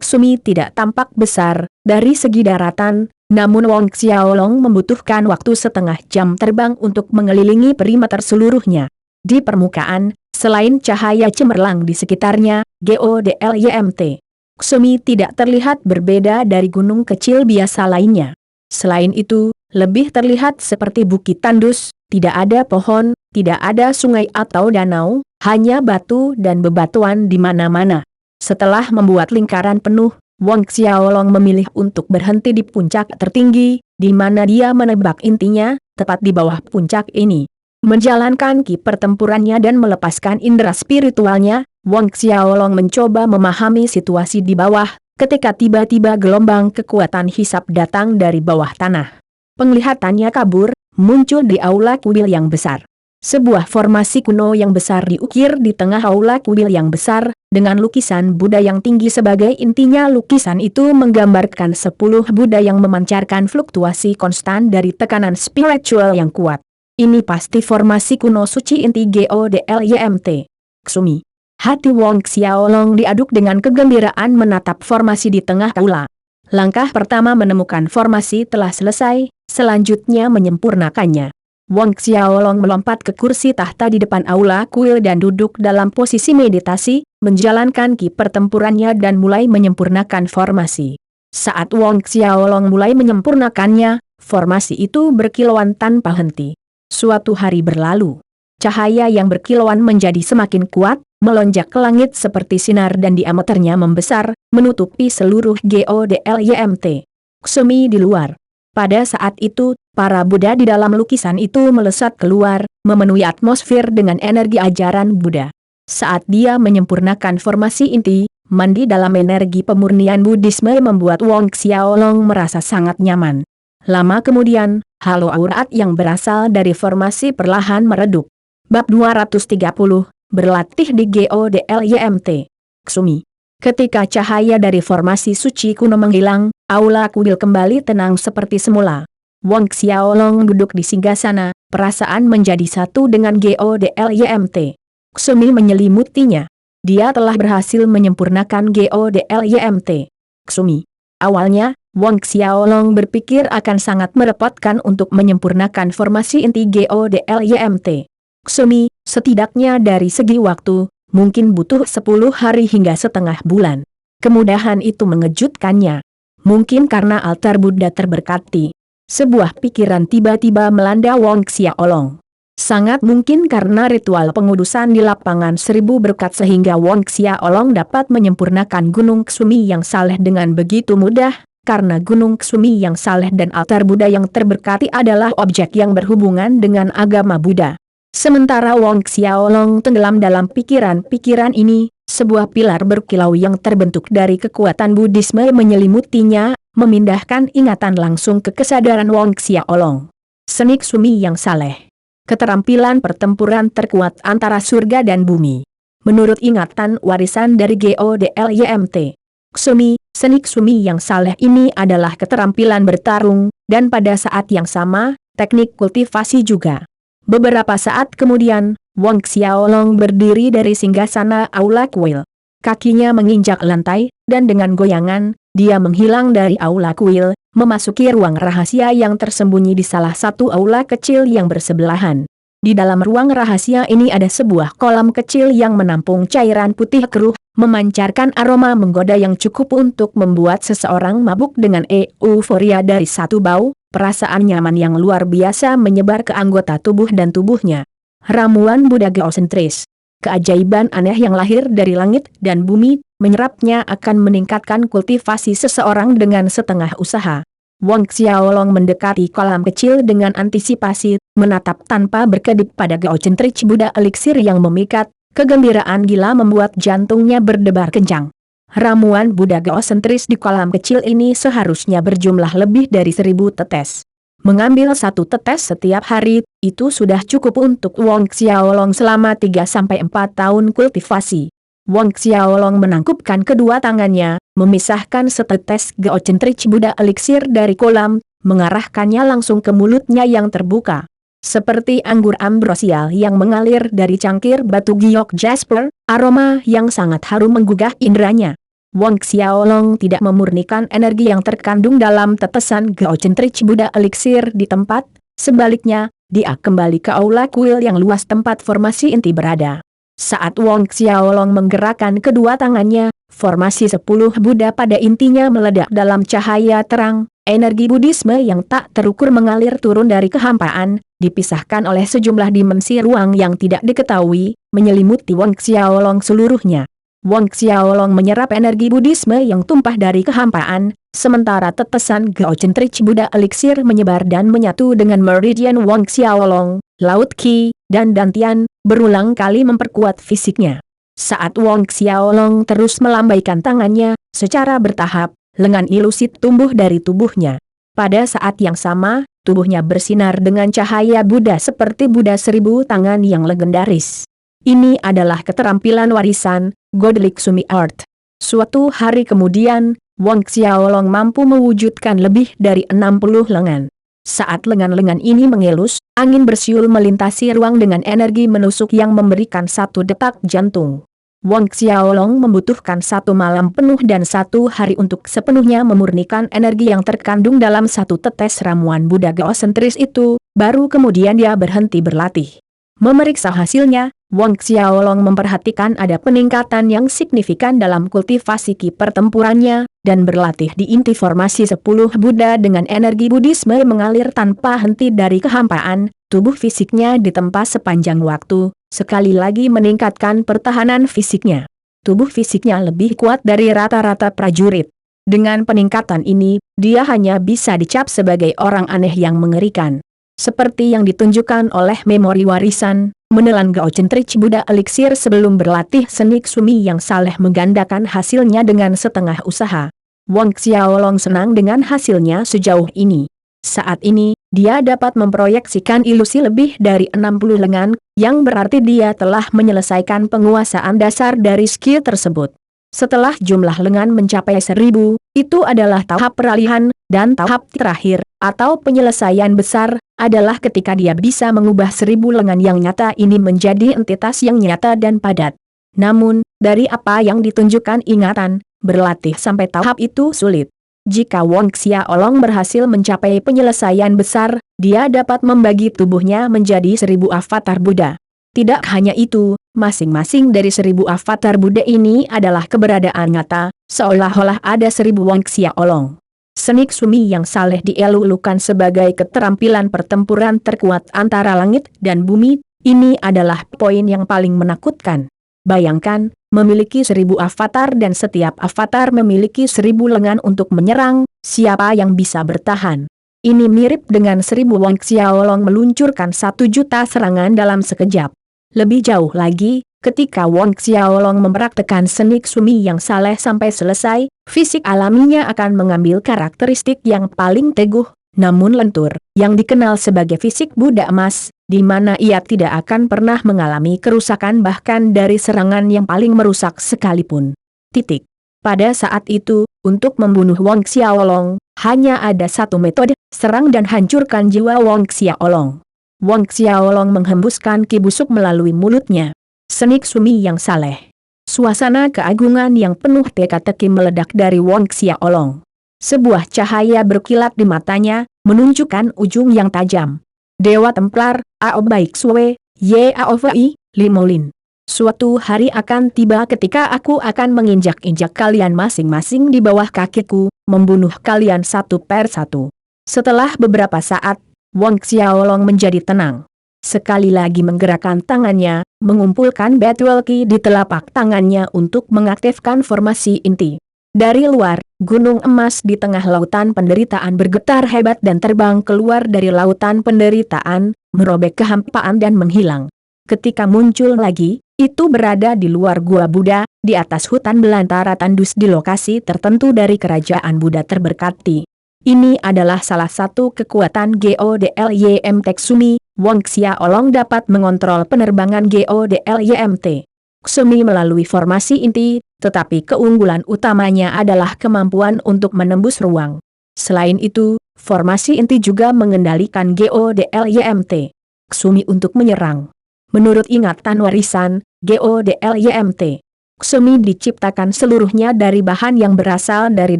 Ksumi tidak tampak besar, dari segi daratan, namun Wang Xiaolong membutuhkan waktu setengah jam terbang untuk mengelilingi perimeter seluruhnya. Di permukaan, selain cahaya cemerlang di sekitarnya, GODLYMT Ksumi tidak terlihat berbeda dari gunung kecil biasa lainnya. Selain itu, lebih terlihat seperti bukit tandus, tidak ada pohon, tidak ada sungai atau danau, hanya batu dan bebatuan di mana-mana. Setelah membuat lingkaran penuh, Wang Xiaolong memilih untuk berhenti di puncak tertinggi, di mana dia menebak intinya, tepat di bawah puncak ini. Menjalankan ki pertempurannya dan melepaskan indera spiritualnya, Wang Xiaolong mencoba memahami situasi di bawah, ketika tiba-tiba gelombang kekuatan hisap datang dari bawah tanah. Penglihatannya kabur, muncul di aula kuil yang besar. Sebuah formasi kuno yang besar diukir di tengah aula kuil yang besar, dengan lukisan Buddha yang tinggi sebagai intinya. Lukisan itu menggambarkan 10 Buddha yang memancarkan fluktuasi konstan dari tekanan spiritual yang kuat. Ini pasti formasi kuno suci inti GODLYMT. Ksumi. Hati Wong Xiaolong diaduk dengan kegembiraan menatap formasi di tengah aula. Langkah pertama menemukan formasi telah selesai, selanjutnya menyempurnakannya. Wong Xiaolong melompat ke kursi tahta di depan aula kuil dan duduk dalam posisi meditasi, menjalankan ki pertempurannya dan mulai menyempurnakan formasi. Saat Wong Xiaolong mulai menyempurnakannya, formasi itu berkilauan tanpa henti. Suatu hari berlalu. Cahaya yang berkilauan menjadi semakin kuat, melonjak ke langit seperti sinar dan diameternya membesar, menutupi seluruh GODLYMT. Ksumi di luar. Pada saat itu, para Buddha di dalam lukisan itu melesat keluar, memenuhi atmosfer dengan energi ajaran Buddha. Saat dia menyempurnakan formasi inti, mandi dalam energi pemurnian Buddhisme membuat Wong Xiaolong merasa sangat nyaman. Lama kemudian, halo aurat yang berasal dari formasi perlahan meredup. Bab 230, berlatih di GODLYMT. Ksumi. Ketika cahaya dari formasi suci kuno menghilang, aula kuil kembali tenang seperti semula. Wong Xiaolong duduk di singgasana, perasaan menjadi satu dengan GODLYMT. Ksumi menyelimutinya. Dia telah berhasil menyempurnakan GODLYMT. Ksumi. Awalnya, Wong Xiaolong berpikir akan sangat merepotkan untuk menyempurnakan formasi inti GODLYMT. Ksumi, setidaknya dari segi waktu, mungkin butuh 10 hari hingga setengah bulan. Kemudahan itu mengejutkannya. Mungkin karena altar Buddha terberkati. Sebuah pikiran tiba-tiba melanda Wong Xiaolong. Sangat mungkin karena ritual pengudusan di lapangan 1000 berkat sehingga Wong Xiaolong dapat menyempurnakan Gunung Ksumi yang saleh dengan begitu mudah, karena Gunung Ksumi yang saleh dan altar Buddha yang terberkati adalah objek yang berhubungan dengan agama Buddha. Sementara Wong Xiaolong tenggelam dalam pikiran-pikiran ini, sebuah pilar berkilau yang terbentuk dari kekuatan Buddhisme menyelimutinya, memindahkan ingatan langsung ke kesadaran Wong Xiaolong. Seni Ksumi yang saleh. Keterampilan pertempuran terkuat antara surga dan bumi. Menurut ingatan warisan dari GODLYMT. Ksumi, seni Ksumi yang saleh ini adalah keterampilan bertarung, dan pada saat yang sama, teknik kultivasi juga. Beberapa saat kemudian, Wong Xiaolong berdiri dari singgasana aula kuil. Kakinya menginjak lantai, dan dengan goyangan, dia menghilang dari aula kuil, memasuki ruang rahasia yang tersembunyi di salah satu aula kecil yang bersebelahan. Di dalam ruang rahasia ini ada sebuah kolam kecil yang menampung cairan putih keruh, memancarkan aroma menggoda yang cukup untuk membuat seseorang mabuk dengan euforia dari satu bau. Perasaan nyaman yang luar biasa menyebar ke anggota tubuh dan tubuhnya. Ramuan Buddha geosentris. Keajaiban aneh yang lahir dari langit dan bumi, menyerapnya akan meningkatkan kultivasi seseorang dengan setengah usaha. Wong Xiaolong mendekati kolam kecil dengan antisipasi, menatap tanpa berkedip pada geosentris Buddha eliksir yang memikat, kegembiraan gila membuat jantungnya berdebar kencang. Ramuan Buddha geosentris di kolam kecil ini seharusnya berjumlah lebih dari 1000 tetes. Mengambil 1 tetes setiap hari, itu sudah cukup untuk Wong Xiaolong selama 3-4 tahun kultivasi. Wong Xiaolong menangkupkan kedua tangannya, memisahkan setetes geosentris Buddha eliksir dari kolam, mengarahkannya langsung ke mulutnya yang terbuka. Seperti anggur ambrosial yang mengalir dari cangkir batu giok jasper, aroma yang sangat harum menggugah indranya. Wong Xiaolong tidak memurnikan energi yang terkandung dalam tetesan geosentris Buddha eliksir di tempat, sebaliknya, dia kembali ke aula kuil yang luas tempat formasi inti berada. Saat Wong Xiaolong menggerakkan kedua tangannya, formasi 10 Buddha pada intinya meledak dalam cahaya terang, energi Buddhisme yang tak terukur mengalir turun dari kehampaan, dipisahkan oleh sejumlah dimensi ruang yang tidak diketahui, menyelimuti Wong Xiaolong seluruhnya. Wong Xiaolong menyerap energi Buddhisme yang tumpah dari kehampaan, sementara tetesan geosentris Buddha eliksir menyebar dan menyatu dengan meridian Wong Xiaolong, laut Qi, dan dantian, berulang kali memperkuat fisiknya. Saat Wong Xiaolong terus melambaikan tangannya, secara bertahap, lengan ilusi tumbuh dari tubuhnya. Pada saat yang sama, tubuhnya bersinar dengan cahaya Buddha seperti Buddha 1.000 tangan yang legendaris. Ini adalah keterampilan warisan, Godlik Sumi Art. Suatu hari kemudian, Wang Xiaolong mampu mewujudkan lebih dari 60 lengan. Saat lengan-lengan ini mengelus, angin bersiul melintasi ruang dengan energi menusuk yang memberikan satu detak jantung. Wang Xiaolong membutuhkan 1 malam penuh dan 1 hari untuk sepenuhnya memurnikan energi yang terkandung dalam satu tetes ramuan Buddha geosentris itu, baru kemudian dia berhenti berlatih. Memeriksa hasilnya, Wang Xiaolong memperhatikan ada peningkatan yang signifikan dalam kultivasi ki pertempurannya, dan berlatih di inti formasi 10 Buddha dengan energi Buddhisme mengalir tanpa henti dari kehampaan, tubuh fisiknya ditempa sepanjang waktu, sekali lagi meningkatkan pertahanan fisiknya. Tubuh fisiknya lebih kuat dari rata-rata prajurit. Dengan peningkatan ini, dia hanya bisa dicap sebagai orang aneh yang mengerikan. Seperti yang ditunjukkan oleh memori warisan, menelan geocentric Buddha Elixir sebelum berlatih seni Sumi yang saleh menggandakan hasilnya dengan setengah usaha. Wang Xiaolong senang dengan hasilnya sejauh ini. Saat ini, dia dapat memproyeksikan ilusi lebih dari 60 lengan, yang berarti dia telah menyelesaikan penguasaan dasar dari skill tersebut. Setelah jumlah lengan mencapai 1.000, itu adalah tahap peralihan, dan tahap terakhir, atau penyelesaian besar, adalah ketika dia bisa mengubah 1.000 lengan yang nyata ini menjadi entitas yang nyata dan padat. Namun, dari apa yang ditunjukkan ingatan, berlatih sampai tahap itu sulit. Jika Wang Xiaolong berhasil mencapai penyelesaian besar, dia dapat membagi tubuhnya menjadi 1.000 avatar Buddha. Tidak hanya itu, masing-masing dari 1.000 avatar Buddha ini adalah keberadaan nyata, seolah-olah ada 1.000 Wang Xiaolong. Seni Sumi yang saleh dielulukan sebagai keterampilan pertempuran terkuat antara langit dan bumi, ini adalah poin yang paling menakutkan. Bayangkan, memiliki 1.000 avatar dan setiap avatar memiliki 1.000 lengan untuk menyerang, siapa yang bisa bertahan? Ini mirip dengan 1.000 Wang Xiaolong meluncurkan 1 juta serangan dalam sekejap. Lebih jauh lagi, ketika Wang Xiaolong mempraktekkan seni Sumi yang saleh sampai selesai, fisik alaminya akan mengambil karakteristik yang paling teguh, namun lentur, yang dikenal sebagai fisik Buddha emas, di mana ia tidak akan pernah mengalami kerusakan bahkan dari serangan yang paling merusak sekalipun. Titik. Pada saat itu, untuk membunuh Wang Xiaolong, hanya ada satu metode, serang dan hancurkan jiwa Wang Xiaolong. Wang Xiaolong menghembuskan ki busuk melalui mulutnya. Seni Sumi yang saleh. Suasana keagungan yang penuh teka-teki meledak dari Wang Xiaolong. Sebuah cahaya berkilat di matanya, menunjukkan ujung yang tajam. Dewa Templar, Ao Baik Sue, Yaovi, Limolin. Suatu hari akan tiba ketika aku akan menginjak-injak kalian masing-masing di bawah kakiku, membunuh kalian satu per satu. Setelah beberapa saat, Wang Xiaolong menjadi tenang. Sekali lagi menggerakkan tangannya, mengumpulkan Battle Ki di telapak tangannya untuk mengaktifkan formasi inti. Dari luar, gunung emas di tengah lautan penderitaan bergetar hebat dan terbang keluar dari lautan penderitaan, merobek kehampaan dan menghilang. Ketika muncul lagi, itu berada di luar gua Buddha, di atas hutan belantara tandus di lokasi tertentu dari kerajaan Buddha terberkati. Ini adalah salah satu kekuatan GODLYMT Sumi. Wang Xiaolong dapat mengontrol penerbangan GODLYMT Sumi melalui formasi inti, tetapi keunggulan utamanya adalah kemampuan untuk menembus ruang. Selain itu, formasi inti juga mengendalikan GODLYMT Sumi untuk menyerang. Menurut ingatan warisan, GODLYMT Sumi diciptakan seluruhnya dari bahan yang berasal dari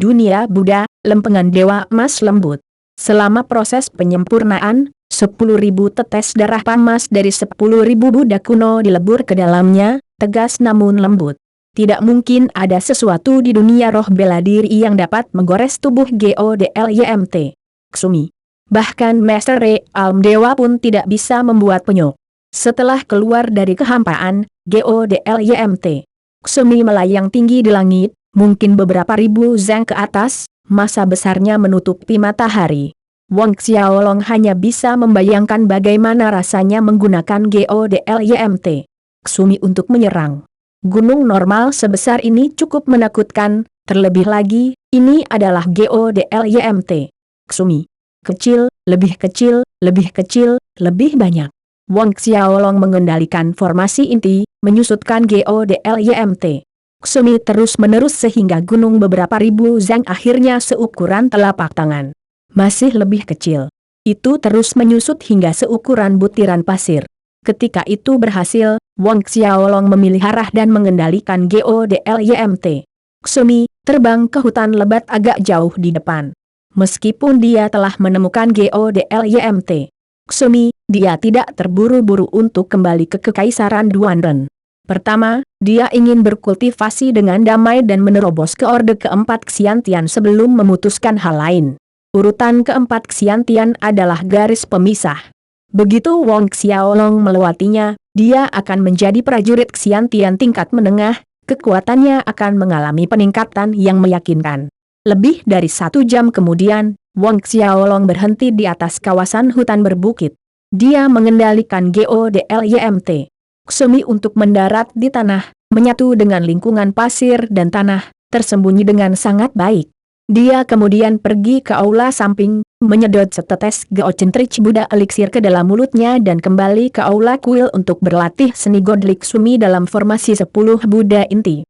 dunia Buddha, lempengan dewa emas lembut. Selama proses penyempurnaan, 10.000 tetes darah panas dari 10.000 Buddha kuno dilebur ke dalamnya, tegas namun lembut. Tidak mungkin ada sesuatu di dunia roh bela diri yang dapat menggores tubuh GODLYMT Sumi. Bahkan Master Realm Dewa pun tidak bisa membuat penyok. Setelah keluar dari kehampaan, GODLYMT Sumi melayang tinggi di langit, mungkin beberapa ribu zeng ke atas, masa besarnya menutupi matahari. Wang Xiaolong hanya bisa membayangkan bagaimana rasanya menggunakan GODLYMT Sumi untuk menyerang. Gunung normal sebesar ini cukup menakutkan, terlebih lagi, ini adalah GODLYMT Sumi. Kecil, lebih kecil, lebih banyak. Wang Xiaolong mengendalikan formasi inti, menyusutkan GODLYMT. Ksumi terus-menerus sehingga gunung beberapa ribu zang akhirnya seukuran telapak tangan. Masih lebih kecil. Itu terus menyusut hingga seukuran butiran pasir. Ketika itu berhasil, Wang Xiaolong memilih arah dan mengendalikan GODLYMT. Ksumi terbang ke hutan lebat agak jauh di depan. Meskipun dia telah menemukan GODLYMT Ksumi, dia tidak terburu-buru untuk kembali ke Kekaisaran Duanren. Pertama, dia ingin berkultivasi dengan damai dan menerobos ke Orde keempat Xiantian sebelum memutuskan hal lain. Urutan keempat Xiantian adalah garis pemisah. Begitu Wang Xiaolong melewatinya, dia akan menjadi prajurit Xiantian tingkat menengah, kekuatannya akan mengalami peningkatan yang meyakinkan. Lebih dari 1 jam kemudian, Wang Xiaolong berhenti di atas kawasan hutan berbukit. Dia mengendalikan GODLYMT Ksumi untuk mendarat di tanah, menyatu dengan lingkungan pasir dan tanah, tersembunyi dengan sangat baik. Dia kemudian pergi ke aula samping, menyedot setetes Geocentrich Buddha Elixir ke dalam mulutnya dan kembali ke aula kuil untuk berlatih seni Godlik Sumi dalam formasi 10 Buddha inti.